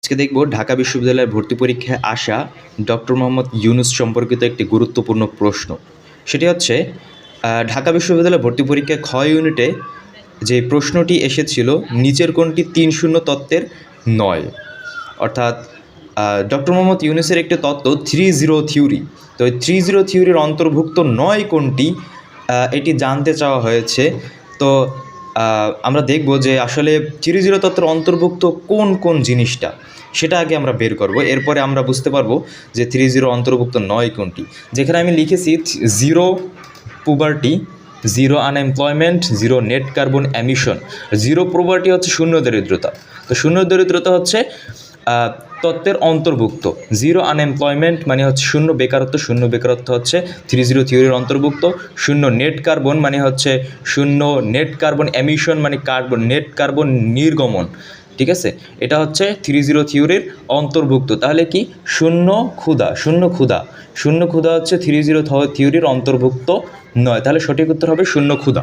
আজকে দেখব ঢাকা বিশ্ববিদ্যালয়ের ভর্তি পরীক্ষায় আসা ডক্টর মোহাম্মদ ইউনূস সম্পর্কিত একটি গুরুত্বপূর্ণ প্রশ্ন। সেটি হচ্ছে ঢাকা বিশ্ববিদ্যালয় ভর্তি পরীক্ষায় খ ইউনিটে যে প্রশ্নটি এসেছিল নিচের কোনটি 3-0 তত্ত্বের নয়, অর্থাৎ ডক্টর মোহাম্মদ ইউনূসের একটি তত্ত্ব 3-0 থিওরি। তো এই 3-0 থিওরির অন্তর্ভুক্ত নয় কোনটি এটি জানতে চাওয়া হয়েছে। তো আমরা দেখব যে আসলে 3-0 তত্ত্বের অন্তর্ভুক্ত কোন কোন জিনিসটা সেটা আগে আমরা বের করব, এরপরে আমরা বুঝতে পারবো যে 3-0 অন্তর্ভুক্ত নয় কোনটি। যেখানে আমি লিখেছি 0 পুবার্টি, 0 আনএমপ্লয়মেন্ট, 0 নেট কার্বন এমিশন। 0 পুবার্টি হচ্ছে শূন্য দরিদ্রতা, তো শূন্য দরিদ্রতা হচ্ছে তত্ত্বের অন্তর্ভুক্ত। 0 আনএমপ্লয়মেন্ট মানে হচ্ছে শূন্য বেকারত্ব, শূন্য বেকারত্ব হচ্ছে 3-0 থিওরির অন্তর্ভুক্ত। 0 নেট কার্বন মানে হচ্ছে শূন্য নেট কার্বন এমিশন মানে নেট কার্বন নির্গমন, ঠিক আছে, এটা হচ্ছে 3-0 থিওরির অন্তর্ভুক্ত। তাহলে কি শূন্য ক্ষুধা হচ্ছে 3-0 থিওরির অন্তর্ভুক্ত নয়, তাহলে সঠিক উত্তর হবে শূন্য ক্ষুধা।